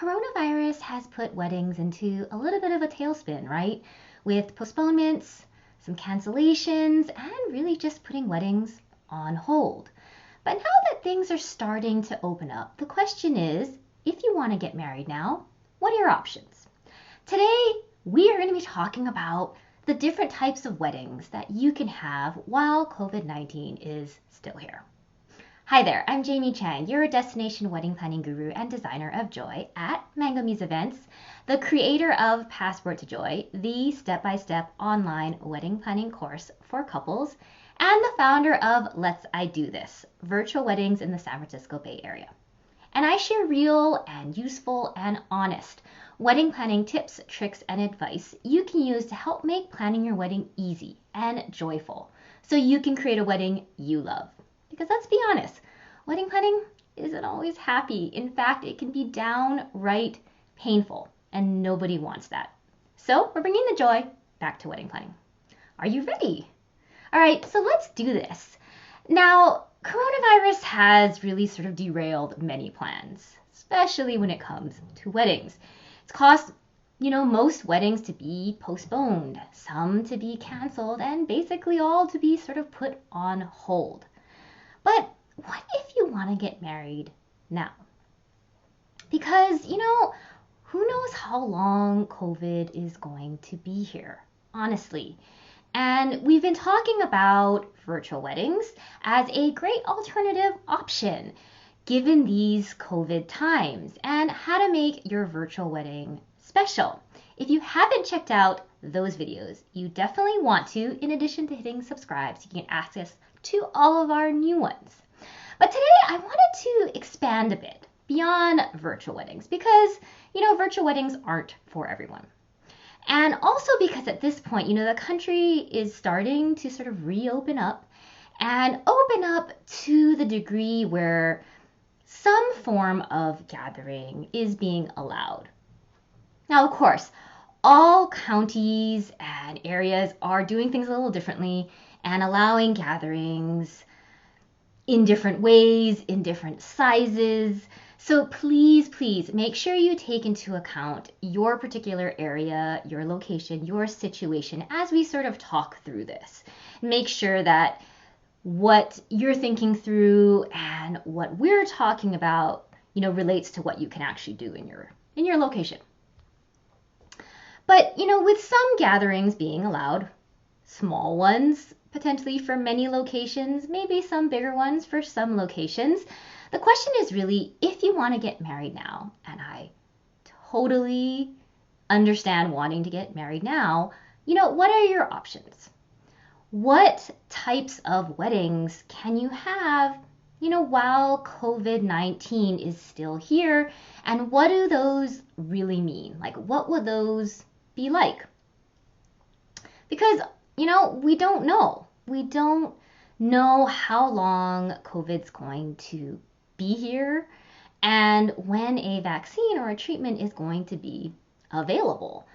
coronavirus has put weddings into a little bit of a tailspin, right? With postponements, some cancellations, and really just putting weddings on hold. But now that things are starting to open up, the question is, if you want to get married now, what are your options? Today, we are going to be talking about the different types of weddings that you can have while COVID-19 is still here. Hi there, I'm Jamie Chang, your destination wedding planning guru and designer of joy at Mango Muse Events, the creator of Passport to Joy, the step-by-step online wedding planning course for couples, and the founder of Let's I Do This, virtual weddings in the San Francisco Bay Area. And I share real and useful and honest wedding planning tips, tricks, and advice you can use to help make planning your wedding easy and joyful so you can create a wedding you love. Because let's be honest, wedding planning isn't always happy. In fact, it can be downright painful, and nobody wants that. So we're bringing the joy back to wedding planning. Are you ready? All right, so let's do this. Now, coronavirus has really sort of derailed many plans, especially when it comes to weddings. It's caused, most weddings to be postponed, some to be canceled, and basically all to be sort of put on hold. But what if you want to get married now? Because, who knows how long COVID is going to be here, honestly. And we've been talking about virtual weddings as a great alternative option given these COVID times and how to make your virtual wedding special. If you haven't checked out those videos, you definitely want to, in addition to hitting subscribe so you can access to all of our new ones. But today I wanted to expand a bit beyond virtual weddings because, virtual weddings aren't for everyone. And also because at this point, the country is starting to sort of reopen up and open up to the degree where some form of gathering is being allowed. Now, of course, all counties and areas are doing things a little differently and allowing gatherings in different ways, in different sizes. So please make sure you take into account your particular area, your location, your situation as we sort of talk through this. Make sure that what you're thinking through and what we're talking about, relates to what you can actually do in your location. But, with some gatherings being allowed, small ones potentially for many locations, maybe some bigger ones for some locations. The question is really, if you want to get married now, and I totally understand wanting to get married now, what are your options? What types of weddings can you have, while COVID-19 is still here? And what do those really mean? Like, what would those be like? Because we don't know. We don't know how long COVID's going to be here and when a vaccine or a treatment is going to be available,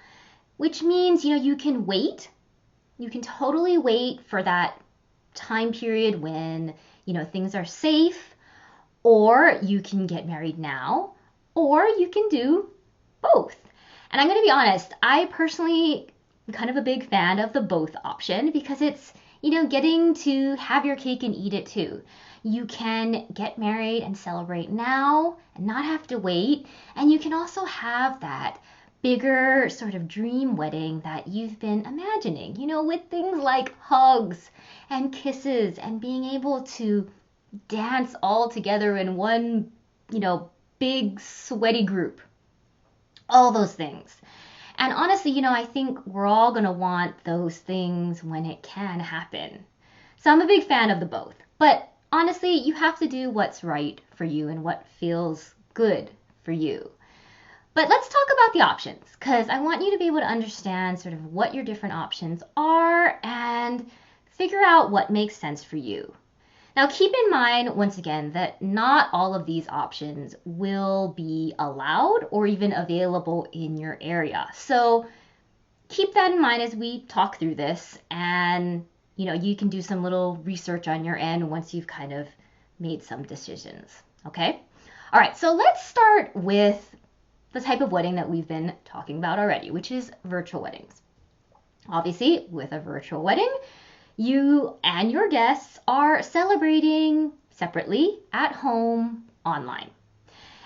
which means, you can wait. You can totally wait for that time period when, things are safe, or you can get married now, or you can do both. And I'm going to be honest, I personally I'm kind of a big fan of the both option because it's, getting to have your cake and eat it too. You can get married and celebrate now and not have to wait. And you can also have that bigger sort of dream wedding that you've been imagining, with things like hugs and kisses and being able to dance all together in one, big sweaty group. All those things. And honestly, I think we're all going to want those things when it can happen. So I'm a big fan of the both. But honestly, you have to do what's right for you and what feels good for you. But let's talk about the options because I want you to be able to understand sort of what your different options are and figure out what makes sense for you. Now, keep in mind, once again, that not all of these options will be allowed or even available in your area. So keep that in mind as we talk through this, and you can do some little research on your end once you've kind of made some decisions, okay? All right, so let's start with the type of wedding that we've been talking about already, which is virtual weddings. Obviously, with a virtual wedding, you and your guests are celebrating separately at home online.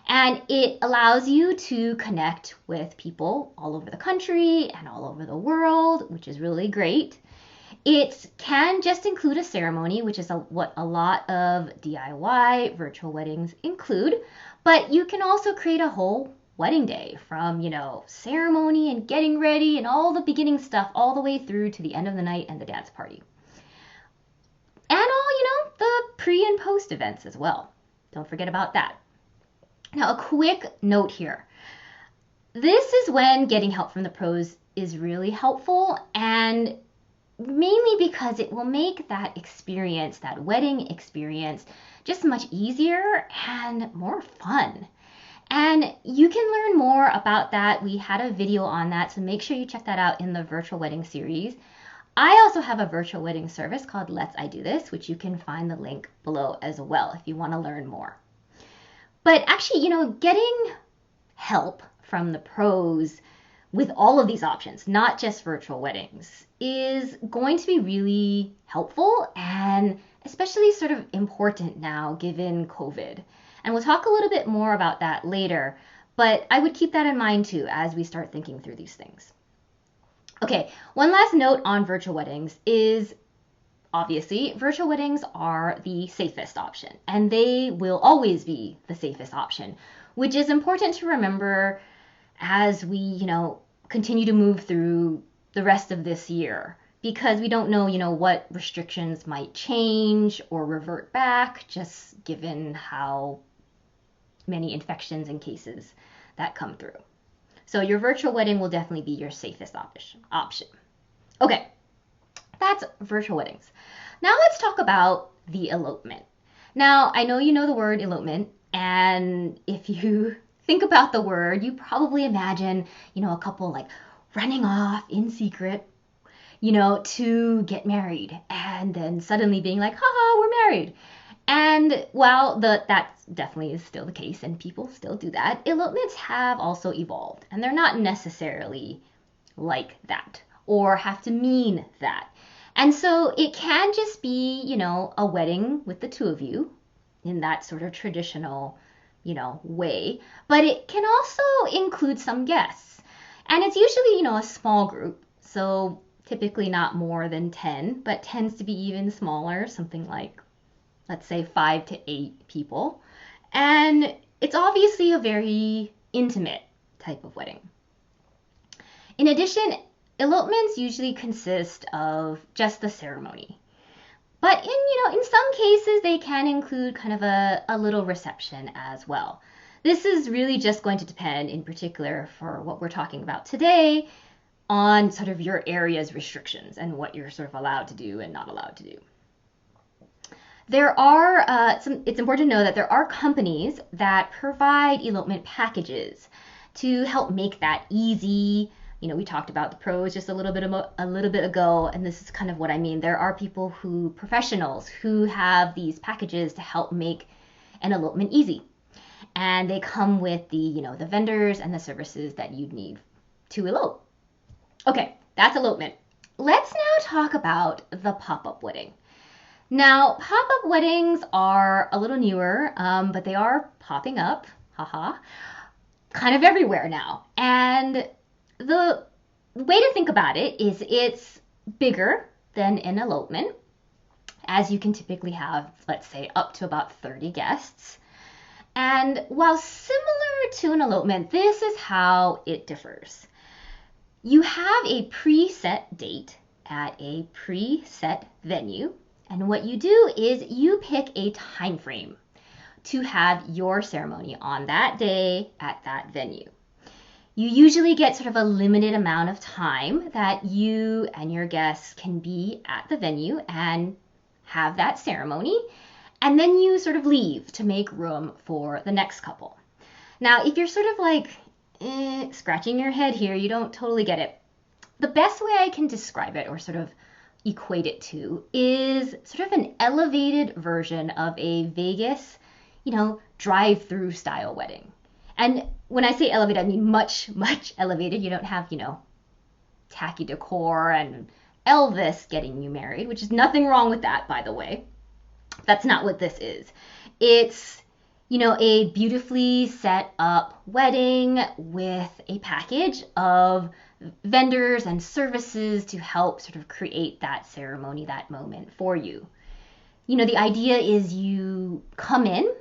And it allows you to connect with people all over the country and all over the world, which is really great. It can just include a ceremony, which is what a lot of DIY virtual weddings include, but you can also create a whole wedding day from, ceremony and getting ready and all the beginning stuff all the way through to the end of the night and the dance party. And all, the pre and post events as well. Don't forget about that. Now, a quick note here. This is when getting help from the pros is really helpful, and mainly because it will make that experience, that wedding experience, just much easier and more fun. And you can learn more about that. We had a video on that, so make sure you check that out in the virtual wedding series. I also have a virtual wedding service called Let's I Do This, which you can find the link below as well if you want to learn more. But actually, getting help from the pros with all of these options, not just virtual weddings, is going to be really helpful and especially sort of important now given COVID. And we'll talk a little bit more about that later, but I would keep that in mind too as we start thinking through these things. Okay, one last note on virtual weddings is obviously virtual weddings are the safest option, and they will always be the safest option, which is important to remember as we, continue to move through the rest of this year, because we don't know, what restrictions might change or revert back, just given how many infections and cases that come through. So your virtual wedding will definitely be your safest option. Okay, that's virtual weddings. Now let's talk about the elopement. Now, I know you know the word elopement, and if you think about the word, you probably imagine, a couple like running off in secret, to get married, and then suddenly being like, haha, we're married. And while that definitely is still the case, and people still do that, elopements have also evolved, and they're not necessarily like that, or have to mean that. And so it can just be, a wedding with the two of you in that sort of traditional, way, but it can also include some guests. And it's usually, a small group, so typically not more than 10, but tends to be even smaller, something like, let's say 5 to 8 people. And it's obviously a very intimate type of wedding. In addition, elopements usually consist of just the ceremony. But in some cases, they can include kind of a little reception as well. This is really just going to depend in particular for what we're talking about today on sort of your area's restrictions and what you're sort of allowed to do and not allowed to do. There are it's important to know that there are companies that provide elopement packages to help make that easy. We talked about the pros just a little bit ago, and this is kind of what I mean. There are professionals who have these packages to help make an elopement easy. And they come with the vendors and the services that you'd need to elope. Okay, that's elopement. Let's now talk about the pop-up wedding. Now, pop-up weddings are a little newer, but they are popping up, kind of everywhere now. And the way to think about it is it's bigger than an elopement, as you can typically have, let's say, up to about 30 guests. And while similar to an elopement, this is how it differs. You have a preset date at a preset venue, and what you do is you pick a time frame to have your ceremony on that day at that venue. You usually get sort of a limited amount of time that you and your guests can be at the venue and have that ceremony, and then you sort of leave to make room for the next couple. Now, if you're sort of like scratching your head here, you don't totally get it. The best way I can describe it or sort of equate it to is sort of an elevated version of a Vegas, drive-through style wedding. And when I say elevated, I mean much, much elevated. You don't have, tacky decor and Elvis getting you married, which is nothing wrong with that, by the way. That's not what this is. It's, a beautifully set up wedding with a package of vendors and services to help sort of create that ceremony, that moment for you. The idea is you come in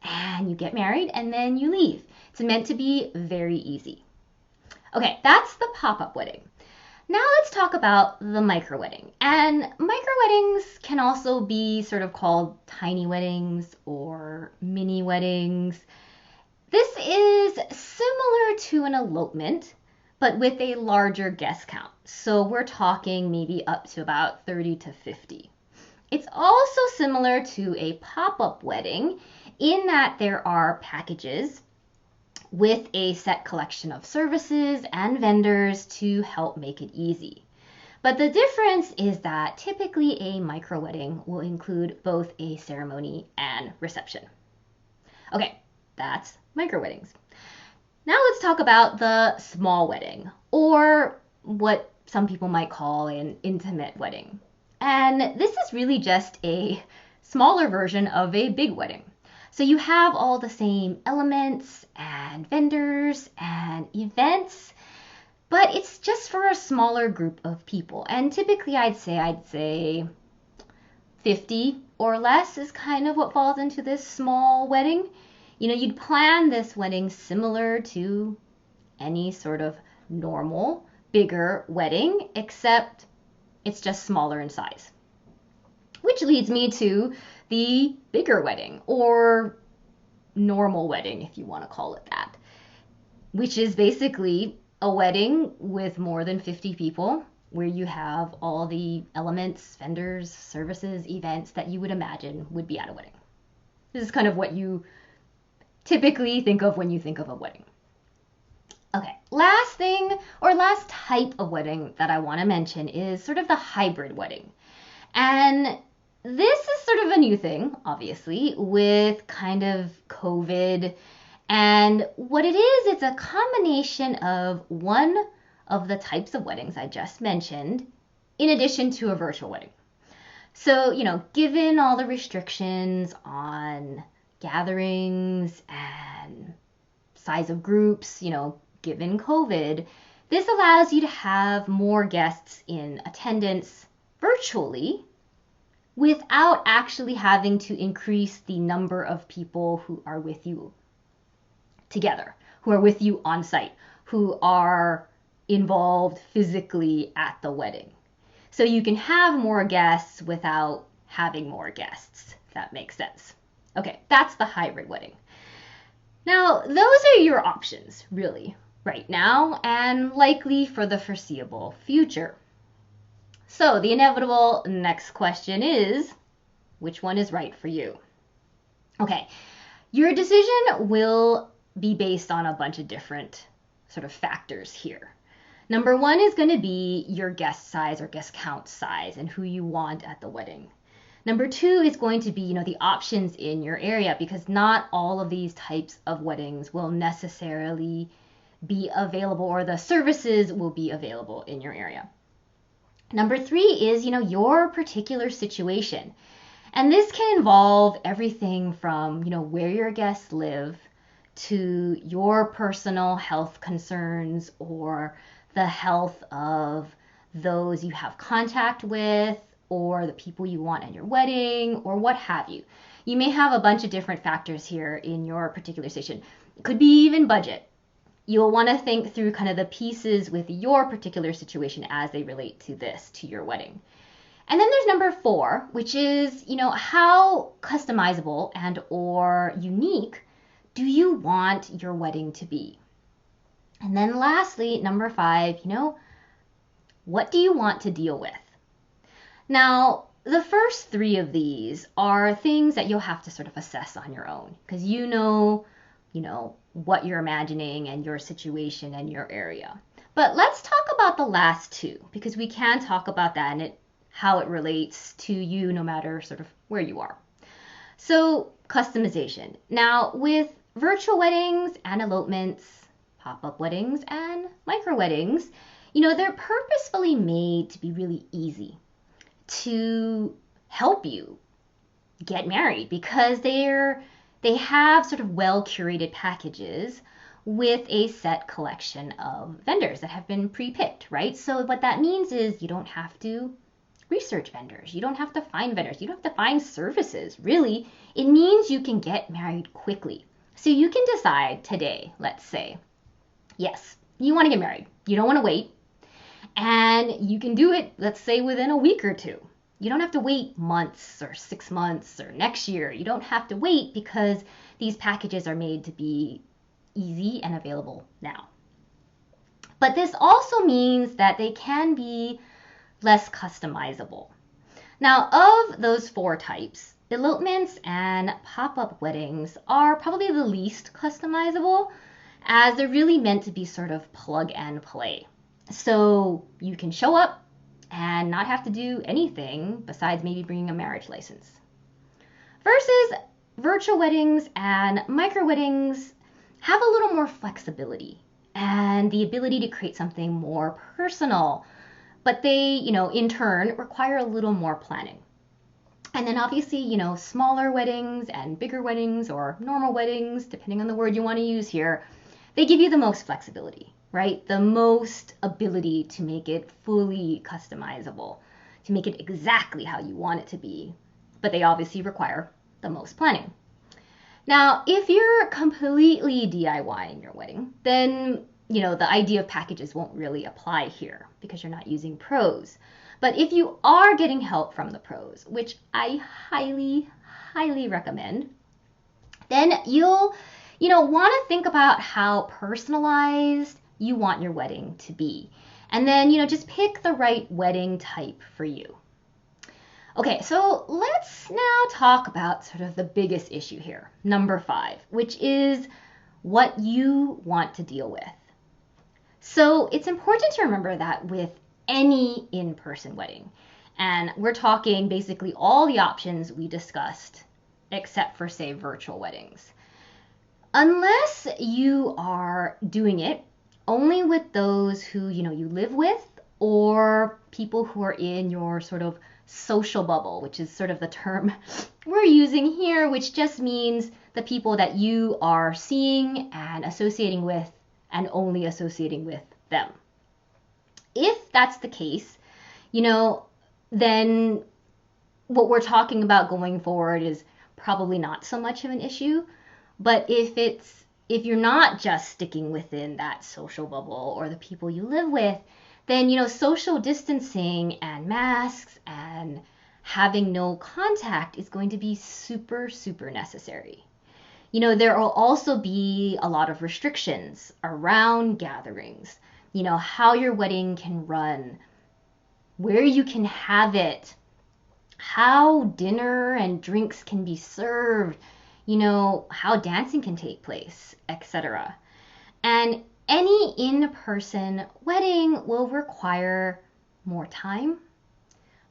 and you get married and then you leave. It's meant to be very easy. Okay, that's the pop-up wedding. Now let's talk about the micro wedding. And micro weddings can also be sort of called tiny weddings or mini weddings. This is similar to an elopement, but with a larger guest count. So we're talking maybe up to about 30 to 50. It's also similar to a pop-up wedding in that there are packages with a set collection of services and vendors to help make it easy. But the difference is that typically a micro wedding will include both a ceremony and reception. Okay, that's micro weddings. Now let's talk about the small wedding, or what some people might call an intimate wedding. And this is really just a smaller version of a big wedding. So you have all the same elements and vendors and events, but it's just for a smaller group of people. And typically I'd say 50 or less is kind of what falls into this small wedding. You'd plan this wedding similar to any sort of normal, bigger wedding, except it's just smaller in size. Which leads me to the bigger wedding, or normal wedding, if you want to call it that, which is basically a wedding with more than 50 people, where you have all the elements, vendors, services, events that you would imagine would be at a wedding. This is kind of what you typically think of when you think of a wedding. Okay, last type of wedding that I want to mention is sort of the hybrid wedding. And this is sort of a new thing, obviously, with kind of COVID. And what it is, it's a combination of one of the types of weddings I just mentioned, in addition to a virtual wedding. So, given all the restrictions on gatherings and size of groups, given COVID, this allows you to have more guests in attendance virtually without actually having to increase the number of people who are with you together, who are with you on site, who are involved physically at the wedding. So you can have more guests without having more guests, if that makes sense. Okay, that's the hybrid wedding. Now, those are your options, really, right now, and likely for the foreseeable future. So the inevitable next question is, which one is right for you? Okay, your decision will be based on a bunch of different sort of factors here. Number one is going to be your guest size or guest count size and who you want at the wedding. Number two is going to be, the options in your area, because not all of these types of weddings will necessarily be available, or the services will be available in your area. Number three is, your particular situation. And this can involve everything from, where your guests live to your personal health concerns or the health of those you have contact with or the people you want at your wedding or what have you. You may have a bunch of different factors here in your particular situation. It could be even budget. You'll want to think through kind of the pieces with your particular situation as they relate to your wedding. And then there's number four, which is, how customizable and or unique do you want your wedding to be? And then lastly, number five, what do you want to deal with? Now, the first three of these are things that you'll have to sort of assess on your own, because you know what you're imagining and your situation and your area. But let's talk about the last two, because we can talk about that and how it relates to you no matter sort of where you are. So customization. Now with virtual weddings and elopements, pop-up weddings and micro weddings, they're purposefully made to be really easy to help you get married because they have sort of well curated packages with a set collection of vendors that have been pre-picked, right? So what that means is you don't have to research vendors. You don't have to find vendors. You don't have to find services. Really, it means you can get married quickly. So you can decide today, let's say, yes, you want to get married. You don't want to wait. And you can do it, let's say, within a week or two. You don't have to wait months or 6 months or next year. You don't have to wait because these packages are made to be easy and available now. But this also means that they can be less customizable. Now, of those 4 types, elopements and pop-up weddings are probably the least customizable, as they're really meant to be sort of plug and play. So you can show up and not have to do anything besides maybe bringing a marriage license. Versus virtual weddings and micro weddings have a little more flexibility and the ability to create something more personal, but they, in turn require a little more planning. And then obviously, smaller weddings and bigger weddings or normal weddings, depending on the word you want to use here, they give you the most flexibility, right? The most ability to make it fully customizable, to make it exactly how you want it to be. But they obviously require the most planning. Now, if you're completely DIYing your wedding, then, the idea of packages won't really apply here because you're not using pros. But if you are getting help from the pros, which I highly, highly recommend, then you'll, want to think about how personalized you want your wedding to be. And then, just pick the right wedding type for you. Okay, so let's now talk about sort of the biggest issue here, number 5, which is what you want to deal with. So it's important to remember that with any in-person wedding, and we're talking basically all the options we discussed, except for, say, virtual weddings. Unless you are doing it only with those who, you live with or people who are in your sort of social bubble, which is sort of the term we're using here, which just means the people that you are seeing and associating with and only associating with them. If that's the case, then what we're talking about going forward is probably not so much of an issue. But if you're not just sticking within that social bubble or the people you live with, then, social distancing and masks and having no contact is going to be super, super necessary. There will also be a lot of restrictions around gatherings, how your wedding can run, where you can have it, how dinner and drinks can be served, how dancing can take place, etc. And any in-person wedding will require more time,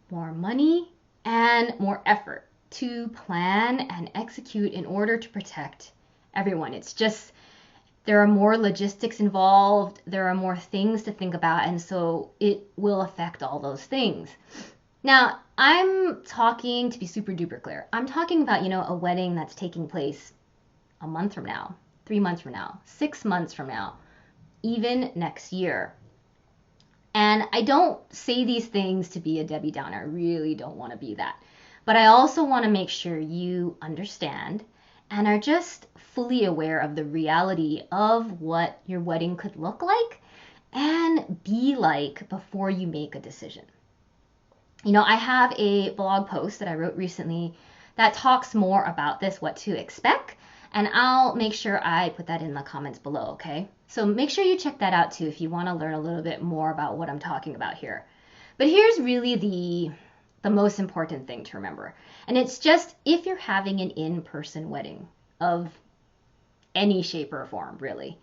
more money, and more effort to plan and execute in order to protect everyone. It's just, there are more logistics involved, there are more things to think about, and so it will affect all those things. Now, I'm talking, to be super duper clear, I'm talking about, a wedding that's taking place a month from now, 3 months from now, 6 months from now, even next year. And I don't say these things to be a Debbie Downer. I really don't want to be that. But I also want to make sure you understand and are just fully aware of the reality of what your wedding could look like and be like before you make a decision. I have a blog post that I wrote recently that talks more about this, what to expect, and I'll make sure I put that in the comments below, okay? So make sure you check that out too if you want to learn a little bit more about what I'm talking about here. But here's really the most important thing to remember, and it's just if you're having an in-person wedding of any shape or form, really,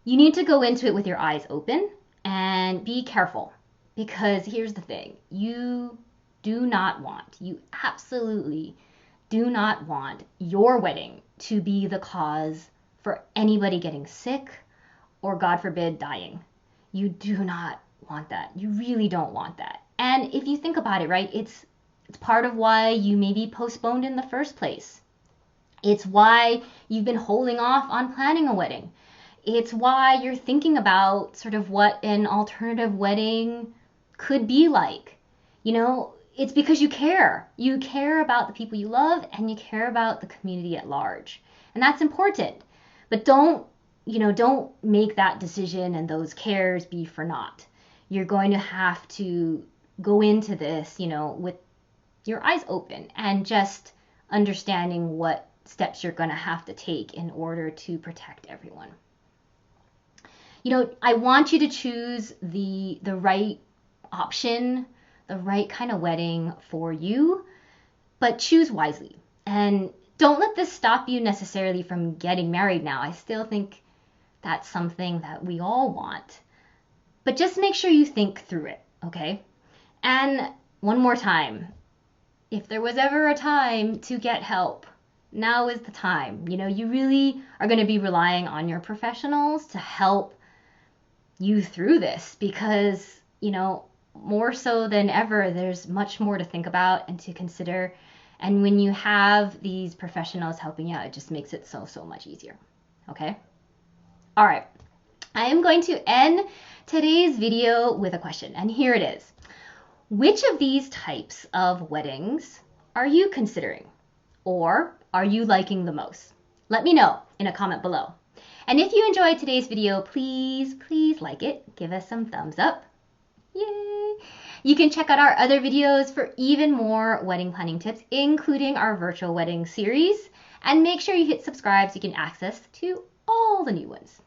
you need to go into it with your eyes open and be careful. Because here's the thing, you absolutely do not want your wedding to be the cause for anybody getting sick or, God forbid, dying. You do not want that. You really don't want that. And if you think about it, right, it's part of why you maybe postponed in the first place. It's why you've been holding off on planning a wedding. It's why you're thinking about sort of what an alternative wedding could be like. You know, it's because you care. You care about the people you love and you care about the community at large. And that's important. But don't make that decision and those cares be for naught. You're going to have to go into this, with your eyes open and just understanding what steps you're going to have to take in order to protect everyone. I want you to choose the right option, the right kind of wedding for you, but choose wisely. And don't let this stop you necessarily from getting married now. I still think that's something that we all want. But just make sure you think through it, okay? And one more time, if there was ever a time to get help, now is the time. You really are going to be relying on your professionals to help you through this because, more so than ever, there's much more to think about and to consider. And when you have these professionals helping you out, it just makes it so much easier. Okay? All right. I am going to end today's video with a question, and here it is. Which of these types of weddings are you considering? Or are you liking the most? Let me know in a comment below. And if you enjoyed today's video, please like it. Give us some thumbs up. Yay! You can check out our other videos for even more wedding planning tips, including our virtual wedding series. And make sure you hit subscribe so you can access to all the new ones.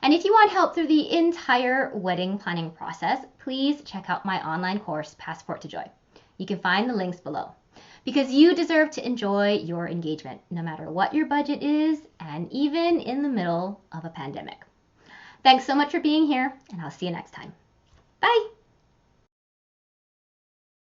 And if you want help through the entire wedding planning process, please check out my online course, Passport to Joy. You can find the links below. Because you deserve to enjoy your engagement, no matter what your budget is, and even in the middle of a pandemic. Thanks so much for being here, and I'll see you next time. Bye!